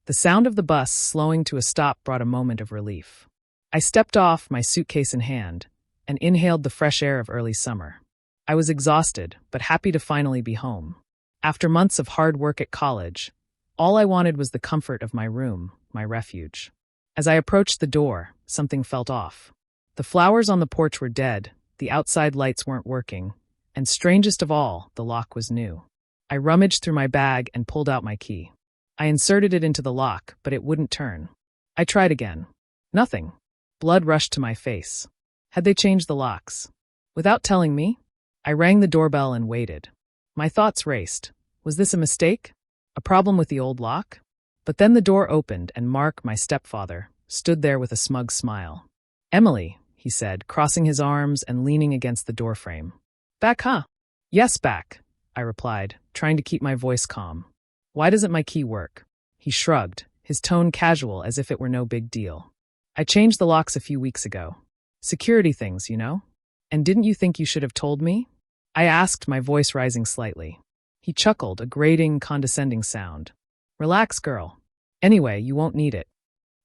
The sound of the bus slowing to a stop brought a moment of relief. I stepped off, my suitcase in hand, and inhaled the fresh air of early summer. I was exhausted, but happy to finally be home. After months of hard work at college, all I wanted was the comfort of my room, my refuge. As I approached the door, something felt off. The flowers on the porch were dead, the outside lights weren't working, and strangest of all, the lock was new. I rummaged through my bag and pulled out my key. I inserted it into the lock, but it wouldn't turn. I tried again. Nothing. Blood rushed to my face. Had they changed the locks? Without telling me? I rang the doorbell and waited. My thoughts raced. Was this a mistake? A problem with the old lock? But then the door opened and Mark, my stepfather, stood there with a smug smile. "Emily," he said, crossing his arms and leaning against the doorframe. "Back, huh?" "Yes, back," I replied, trying to keep my voice calm. "Why doesn't my key work?" He shrugged, his tone casual as if it were no big deal. "I changed the locks a few weeks ago. Security things, you know? And didn't you think you should have told me?" I asked, my voice rising slightly. He chuckled, a grating, condescending sound. "Relax, girl. Anyway, you won't need it."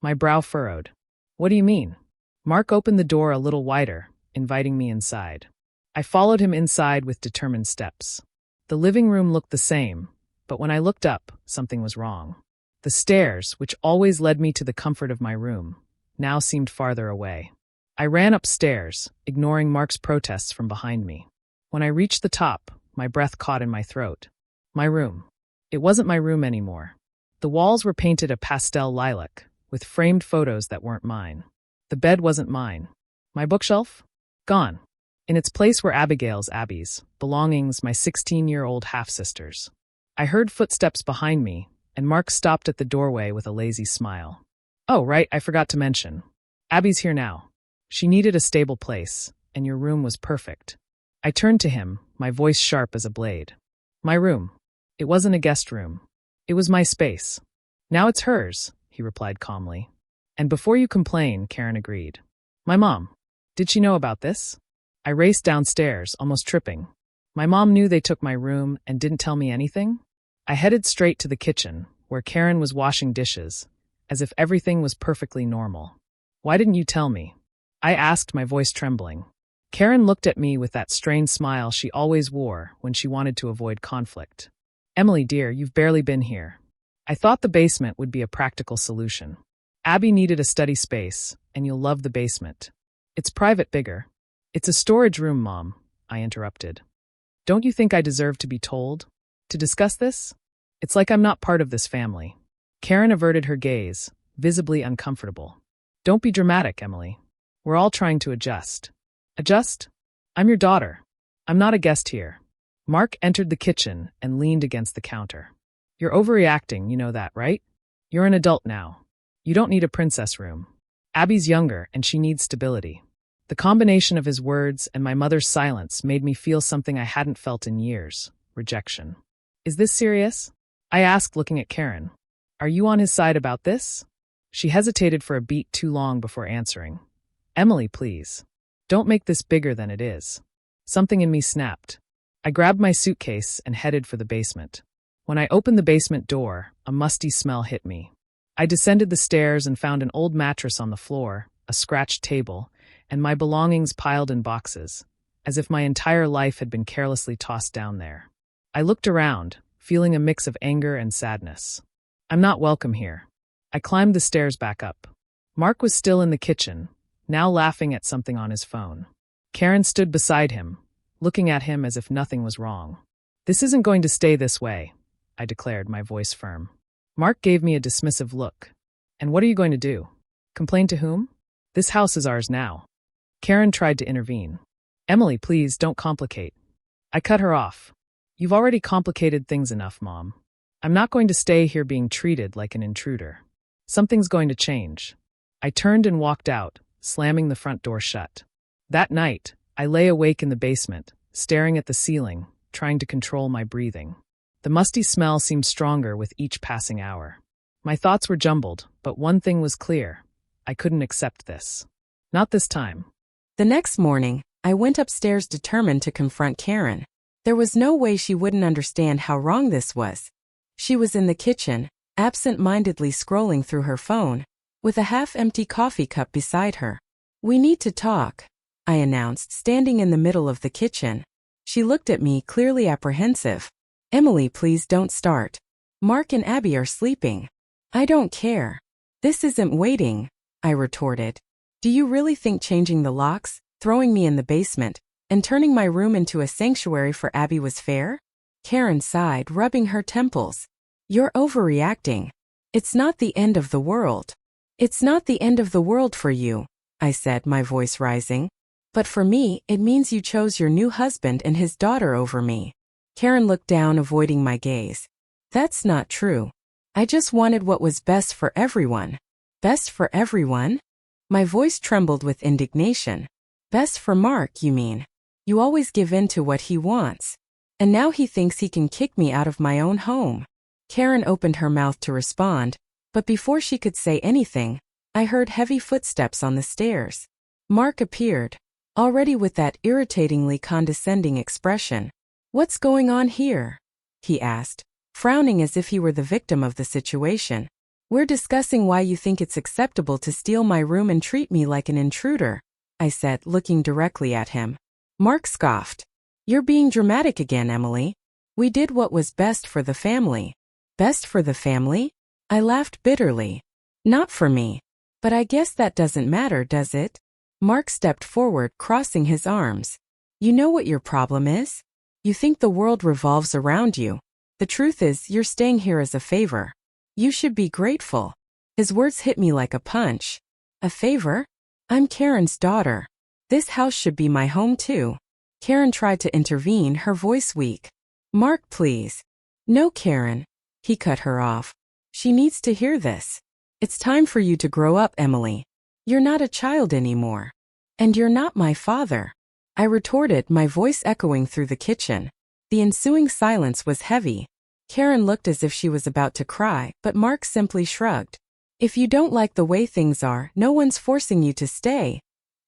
My brow furrowed. "What do you mean?" Mark opened the door a little wider, inviting me inside. I followed him inside with determined steps. The living room looked the same, but when I looked up, something was wrong. The stairs, which always led me to the comfort of my room, now seemed farther away. I ran upstairs, ignoring Mark's protests from behind me. When I reached the top, my breath caught in my throat. My room. It wasn't my room anymore. The walls were painted a pastel lilac, with framed photos that weren't mine. The bed wasn't mine. My bookshelf? Gone. In its place were Abby's belongings, my 16-year-old half-sisters. I heard footsteps behind me, and Mark stopped at the doorway with a lazy smile. "Oh, right, I forgot to mention. Abby's here now. She needed a stable place, and your room was perfect." I turned to him, my voice sharp as a blade. "My room. It wasn't a guest room. It was my space. Now it's hers," he replied calmly. "And before you complain," Karen agreed. "My mom. Did she know about this?" I raced downstairs, almost tripping. My mom knew they took my room and didn't tell me anything? I headed straight to the kitchen, where Karen was washing dishes, as if everything was perfectly normal. "Why didn't you tell me?" I asked, my voice trembling. Karen looked at me with that strained smile she always wore when she wanted to avoid conflict. "Emily, dear, you've barely been here. I thought the basement would be a practical solution. Abby needed a study space, and you'll love the basement. It's private bigger." "It's a storage room, Mom," I interrupted. "Don't you think I deserve to be told? To discuss this? It's like I'm not part of this family." Karen averted her gaze, visibly uncomfortable. "Don't be dramatic, Emily. We're all trying to adjust." "Adjust? I'm your daughter. I'm not a guest here." Mark entered the kitchen and leaned against the counter. "You're overreacting, you know that, right? You're an adult now. You don't need a princess room. Abby's younger and she needs stability." The combination of his words and my mother's silence made me feel something I hadn't felt in years: rejection. "Is this serious?" I asked, looking at Karen. "Are you on his side about this?" She hesitated for a beat too long before answering. "Emily, please. Don't make this bigger than it is." Something in me snapped. I grabbed my suitcase and headed for the basement. When I opened the basement door, a musty smell hit me. I descended the stairs and found an old mattress on the floor, a scratched table, and my belongings piled in boxes, as if my entire life had been carelessly tossed down there. I looked around, feeling a mix of anger and sadness. I'm not welcome here. I climbed the stairs back up. Mark was still in the kitchen, now laughing at something on his phone. Karen stood beside him, looking at him as if nothing was wrong. "This isn't going to stay this way," I declared, my voice firm. Mark gave me a dismissive look. "And what are you going to do? Complain to whom? This house is ours now." Karen tried to intervene. "Emily, please, don't complicate." I cut her off. "You've already complicated things enough, Mom. I'm not going to stay here being treated like an intruder. Something's going to change." I turned and walked out, slamming the front door shut. That night, I lay awake in the basement, staring at the ceiling, trying to control my breathing. The musty smell seemed stronger with each passing hour. My thoughts were jumbled, but one thing was clear. I couldn't accept this. Not this time. The next morning, I went upstairs determined to confront Karen. There was no way she wouldn't understand how wrong this was. She was in the kitchen, absent-mindedly scrolling through her phone, with a half-empty coffee cup beside her. "We need to talk," I announced, standing in the middle of the kitchen. She looked at me, clearly apprehensive. "Emily, please don't start. Mark and Abby are sleeping." "I don't care. This isn't waiting," I retorted. "Do you really think changing the locks, throwing me in the basement, and turning my room into a sanctuary for Abby was fair?" Karen sighed, rubbing her temples. "You're overreacting. It's not the end of the world." "It's not the end of the world for you," I said, my voice rising. "But for me, it means you chose your new husband and his daughter over me." Karen looked down, avoiding my gaze. "That's not true. I just wanted what was best for everyone." "Best for everyone?" My voice trembled with indignation. "Best for Mark, you mean? You always give in to what he wants. And now he thinks he can kick me out of my own home." Karen opened her mouth to respond, but before she could say anything, I heard heavy footsteps on the stairs. Mark appeared, already with that irritatingly condescending expression. "What's going on here?" he asked, frowning as if he were the victim of the situation. "We're discussing why you think it's acceptable to steal my room and treat me like an intruder," I said, looking directly at him. Mark scoffed. "You're being dramatic again, Emily. We did what was best for the family." "Best for the family?" I laughed bitterly. "Not for me. But I guess that doesn't matter, does it?" Mark stepped forward, crossing his arms. "You know what your problem is? You think the world revolves around you. The truth is, you're staying here as a favor. You should be grateful." His words hit me like a punch. "A favor? I'm Karen's daughter. This house should be my home too." Karen tried to intervene, her voice weak. "Mark, please." "No, Karen." He cut her off. "She needs to hear this. It's time for you to grow up, Emily. You're not a child anymore. And you're not my father," I retorted, my voice echoing through the kitchen. The ensuing silence was heavy. Karen looked as if she was about to cry, but Mark simply shrugged. "If you don't like the way things are, no one's forcing you to stay,"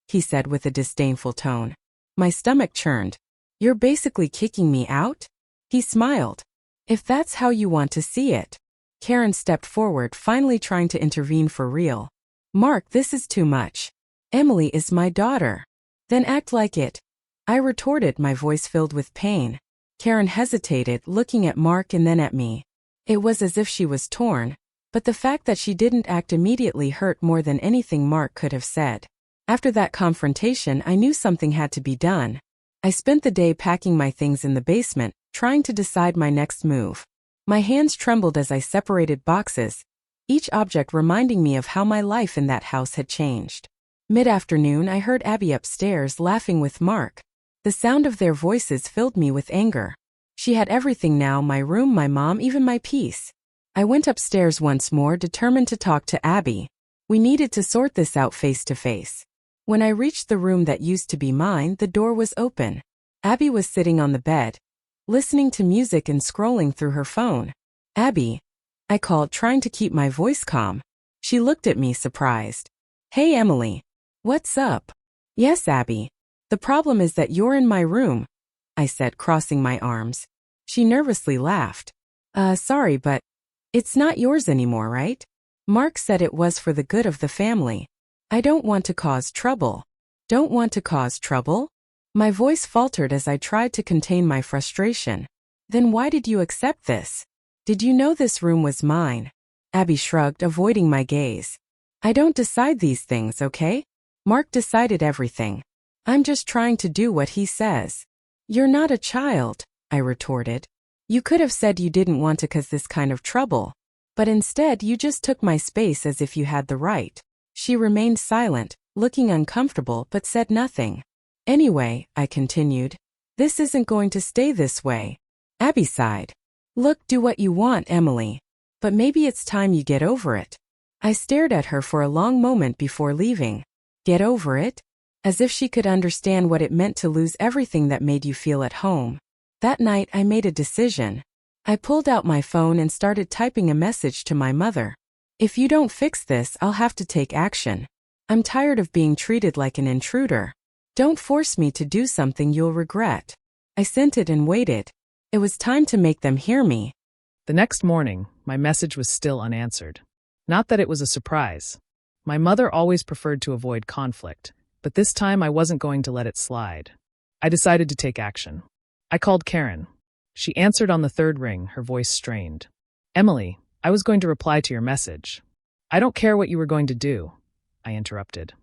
he said with a disdainful tone. My stomach churned. "You're basically kicking me out?" He smiled. "If that's how you want to see it." Karen stepped forward, finally trying to intervene for real. "Mark, this is too much. Emily is my daughter." "Then act like it," I retorted, my voice filled with pain. Karen hesitated, looking at Mark and then at me. It was as if she was torn, but the fact that she didn't act immediately hurt more than anything Mark could have said. After that confrontation, I knew something had to be done. I spent the day packing my things in the basement, trying to decide my next move. My hands trembled as I separated boxes, each object reminding me of how my life in that house had changed. Mid-afternoon, I heard Abby upstairs laughing with Mark. The sound of their voices filled me with anger. She had everything now, my room, my mom, even my peace. I went upstairs once more, determined to talk to Abby. We needed to sort this out face to face. When I reached the room that used to be mine, the door was open. Abby was sitting on the bed, listening to music and scrolling through her phone. "Abby," I called, trying to keep my voice calm. She looked at me, surprised. "Hey, Emily. What's up?" "Yes, Abby. The problem is that you're in my room," I said, crossing my arms. She nervously laughed. Sorry, but it's not yours anymore, right? Mark said it was for the good of the family. I don't want to cause trouble." "Don't want to cause trouble?" My voice faltered as I tried to contain my frustration. "Then why did you accept this? Did you know this room was mine?" Abby shrugged, avoiding my gaze. "I don't decide these things, okay? Mark decided everything. I'm just trying to do what he says." "You're not a child," I retorted. "You could have said you didn't want to cause this kind of trouble. But instead you just took my space as if you had the right." She remained silent, looking uncomfortable, but said nothing. "Anyway," I continued, "this isn't going to stay this way." Abby sighed. "Look, do what you want, Emily. But maybe it's time you get over it." I stared at her for a long moment before leaving. Get over it? As if she could understand what it meant to lose everything that made you feel at home. That night I made a decision. I pulled out my phone and started typing a message to my mother. "If you don't fix this, I'll have to take action. I'm tired of being treated like an intruder. Don't force me to do something you'll regret." I sent it and waited. It was time to make them hear me. The next morning, my message was still unanswered. Not that it was a surprise. My mother always preferred to avoid conflict, but this time I wasn't going to let it slide. I decided to take action. I called Karen. She answered on the third ring, her voice strained. Emily, I was going to reply to your message. I don't care what you were going to do, I interrupted.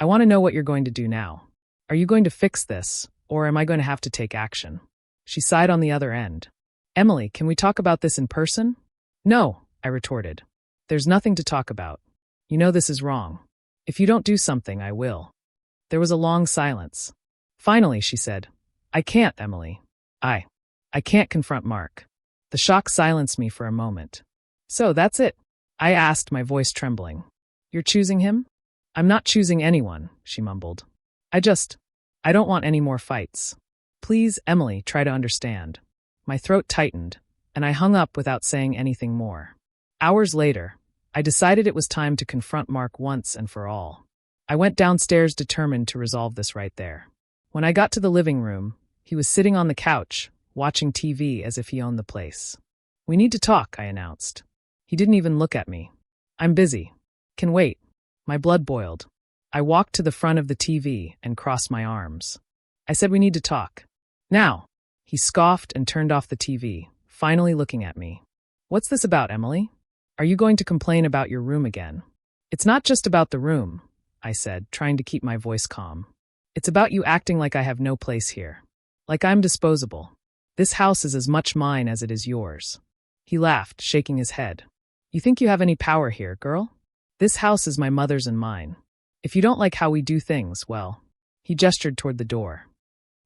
I want to know what you're going to do now. Are you going to fix this, or am I going to have to take action? She sighed on the other end. Emily, can we talk about this in person? No, I retorted. There's nothing to talk about. You know this is wrong. If you don't do something, I will. There was a long silence. Finally, she said, I can't, Emily. I can't confront Mark. The shock silenced me for a moment. So, that's it? I asked, my voice trembling. You're choosing him? I'm not choosing anyone, she mumbled. I don't want any more fights. Please, Emily, try to understand. My throat tightened, and I hung up without saying anything more. Hours later, I decided it was time to confront Mark once and for all. I went downstairs determined to resolve this right there. When I got to the living room, he was sitting on the couch, watching TV as if he owned the place. We need to talk, I announced. He didn't even look at me. I'm busy. Can wait. My blood boiled. I walked to the front of the TV and crossed my arms. I said we need to talk. Now. He scoffed and turned off the TV, finally looking at me. What's this about, Emily? Are you going to complain about your room again? It's not just about the room, I said, trying to keep my voice calm. It's about you acting like I have no place here. Like I'm disposable. This house is as much mine as it is yours. He laughed, shaking his head. You think you have any power here, girl? This house is my mother's and mine. If you don't like how we do things, well, he gestured toward the door.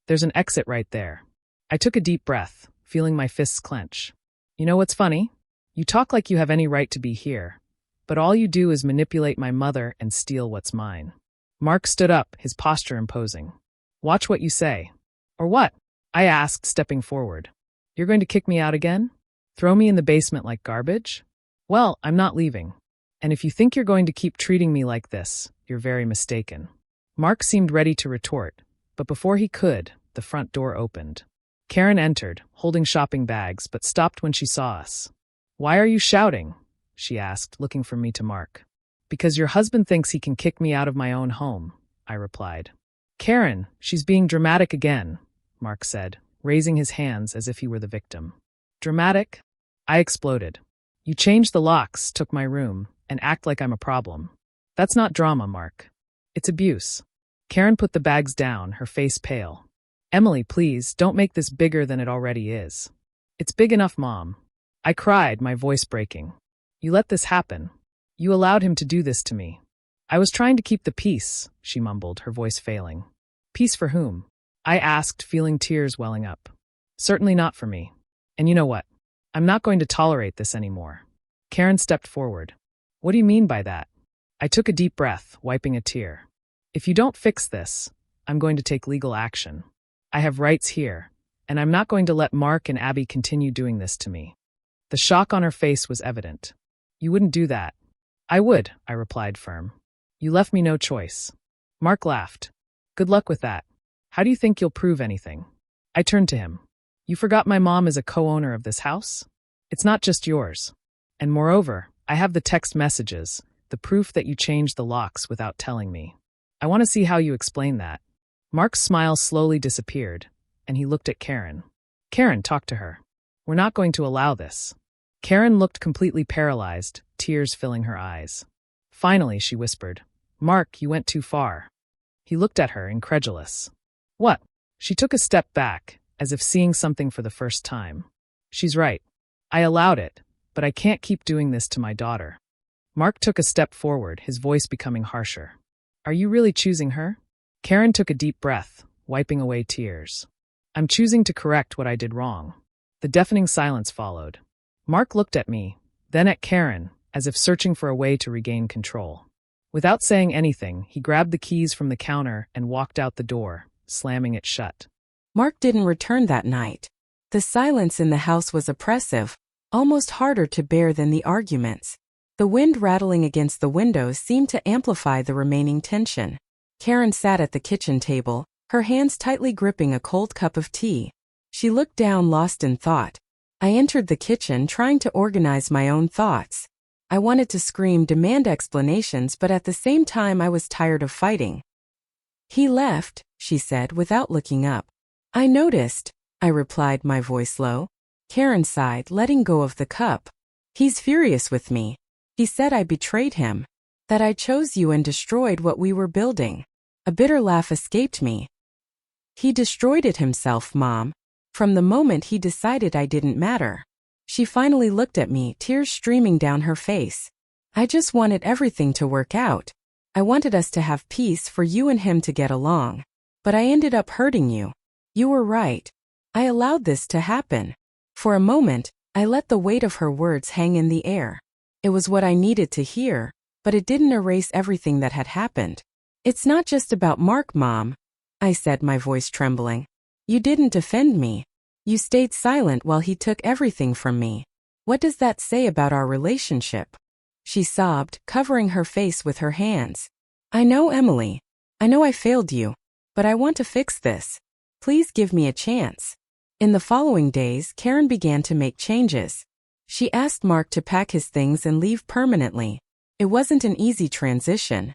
There's an exit right there. I took a deep breath, feeling my fists clench. You know what's funny? You talk like you have any right to be here, but all you do is manipulate my mother and steal what's mine. Mark stood up, his posture imposing. Watch what you say. Or what? I asked, stepping forward. You're going to kick me out again? Throw me in the basement like garbage? Well, I'm not leaving. And if you think you're going to keep treating me like this, you're very mistaken. Mark seemed ready to retort, but before he could, the front door opened. Karen entered, holding shopping bags, but stopped when she saw us. Why are you shouting? She asked, looking from me to Mark. Because your husband thinks he can kick me out of my own home, I replied. Karen, she's being dramatic again, Mark said, raising his hands as if he were the victim. Dramatic? I exploded. You changed the locks, took my room, and act like I'm a problem. That's not drama, Mark. It's abuse. Karen put the bags down, her face pale. Emily, please, don't make this bigger than it already is. It's big enough, Mom. I cried, my voice breaking. You let this happen. You allowed him to do this to me. I was trying to keep the peace, she mumbled, her voice failing. Peace for whom? I asked, feeling tears welling up. Certainly not for me. And you know what? I'm not going to tolerate this anymore. Karen stepped forward. What do you mean by that? I took a deep breath, wiping a tear. If you don't fix this, I'm going to take legal action. I have rights here, and I'm not going to let Mark and Abby continue doing this to me. The shock on her face was evident. You wouldn't do that. I would, I replied firm. You left me no choice. Mark laughed. Good luck with that. How do you think you'll prove anything? I turned to him. You forgot my mom is a co-owner of this house? It's not just yours. And moreover, I have the text messages, the proof that you changed the locks without telling me. I want to see how you explain that. Mark's smile slowly disappeared, and he looked at Karen. Karen, talk to her. We're not going to allow this. Karen looked completely paralyzed, tears filling her eyes. Finally, she whispered, Mark, you went too far. He looked at her, incredulous. What? She took a step back, as if seeing something for the first time. She's right. I allowed it, but I can't keep doing this to my daughter. Mark took a step forward, his voice becoming harsher. Are you really choosing her? Karen took a deep breath, wiping away tears. I'm choosing to correct what I did wrong. The deafening silence followed. Mark looked at me, then at Karen, as if searching for a way to regain control. Without saying anything, he grabbed the keys from the counter and walked out the door, slamming it shut. Mark didn't return that night. The silence in the house was oppressive, almost harder to bear than the arguments. The wind rattling against the windows seemed to amplify the remaining tension. Karen sat at the kitchen table, her hands tightly gripping a cold cup of tea. She looked down, lost in thought. I entered the kitchen trying to organize my own thoughts. I wanted to scream, demand explanations, but at the same time I was tired of fighting. "He left," she said without looking up. "I noticed," I replied, my voice low. Karen sighed, letting go of the cup. "He's furious with me. He said I betrayed him. That I chose you and destroyed what we were building." A bitter laugh escaped me. "He destroyed it himself, Mom. From the moment he decided I didn't matter." She finally looked at me, tears streaming down her face. "I just wanted everything to work out. I wanted us to have peace, for you and him to get along. But I ended up hurting you. You were right. I allowed this to happen." For a moment, I let the weight of her words hang in the air. It was what I needed to hear, but it didn't erase everything that had happened. "It's not just about Mark, Mom," I said, my voice trembling. "You didn't defend me. You stayed silent while he took everything from me. What does that say about our relationship?" She sobbed, covering her face with her hands. "I know, Emily. I know I failed you. But I want to fix this. Please give me a chance." In the following days, Karen began to make changes. She asked Mark to pack his things and leave permanently. It wasn't an easy transition.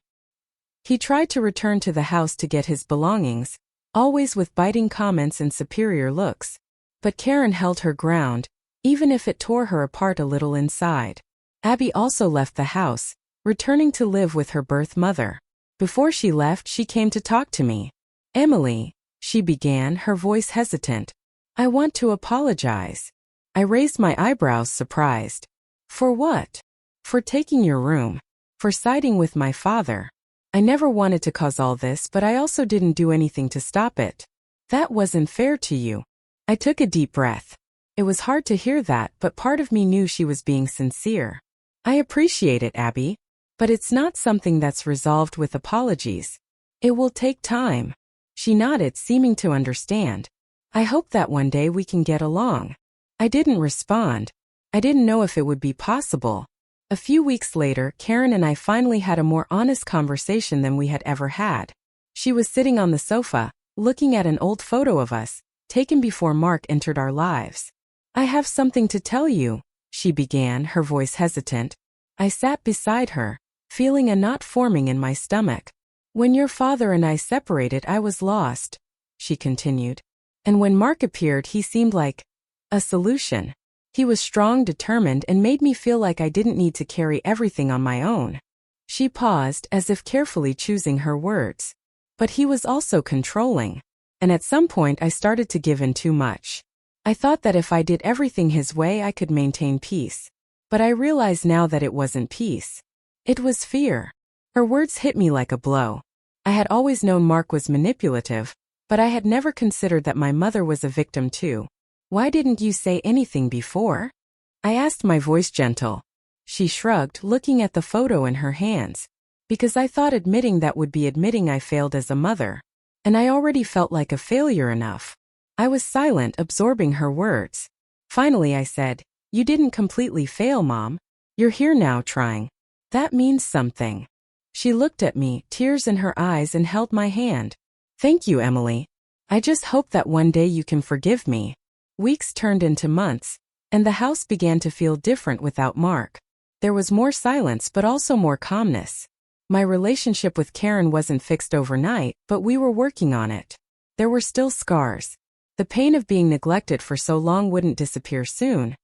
He tried to return to the house to get his belongings, always with biting comments and superior looks. But Karen held her ground, even if it tore her apart a little inside. Abby also left the house, returning to live with her birth mother. Before she left, she came to talk to me. "Emily," she began, her voice hesitant. "I want to apologize." I raised my eyebrows, surprised. "For what?" "For taking your room. For siding with my father. I never wanted to cause all this, but I also didn't do anything to stop it. That wasn't fair to you." I took a deep breath. It was hard to hear that, but part of me knew she was being sincere. "I appreciate it, Abby. But it's not something that's resolved with apologies. It will take time." She nodded, seeming to understand. "I hope that one day we can get along." I didn't respond. I didn't know if it would be possible. A few weeks later, Karen and I finally had a more honest conversation than we had ever had. She was sitting on the sofa, looking at an old photo of us, taken before Mark entered our lives. "I have something to tell you," she began, her voice hesitant. I sat beside her, feeling a knot forming in my stomach. "When your father and I separated, I was lost," she continued. "And when Mark appeared, he seemed like a solution. He was strong, determined, and made me feel like I didn't need to carry everything on my own." She paused, as if carefully choosing her words. "But he was also controlling. And at some point I started to give in too much. I thought that if I did everything his way I could maintain peace. But I realize now that it wasn't peace. It was fear." Her words hit me like a blow. I had always known Mark was manipulative, but I had never considered that my mother was a victim too. "Why didn't you say anything before?" I asked, my voice gentle. She shrugged, looking at the photo in her hands. "Because I thought admitting that would be admitting I failed as a mother. And I already felt like a failure enough." I was silent, absorbing her words. Finally I said, "You didn't completely fail, Mom. You're here now, trying. That means something." She looked at me, tears in her eyes, and held my hand. "Thank you, Emily. I just hope that one day you can forgive me." Weeks turned into months, and the house began to feel different without Mark. There was more silence, but also more calmness. My relationship with Karen wasn't fixed overnight, but we were working on it. There were still scars. The pain of being neglected for so long wouldn't disappear soon.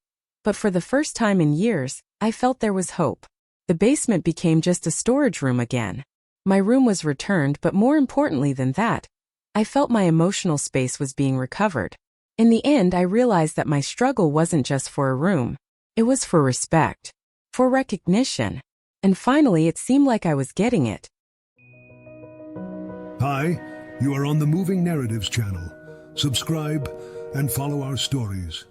But for the first time in years, I felt there was hope. The basement became just a storage room again. My room was returned, but more importantly than that, I felt my emotional space was being recovered. In the end, I realized that my struggle wasn't just for a room. It was for respect, for recognition. And finally, it seemed like I was getting it. Hi, you are on the Moving Narratives channel. Subscribe and follow our stories.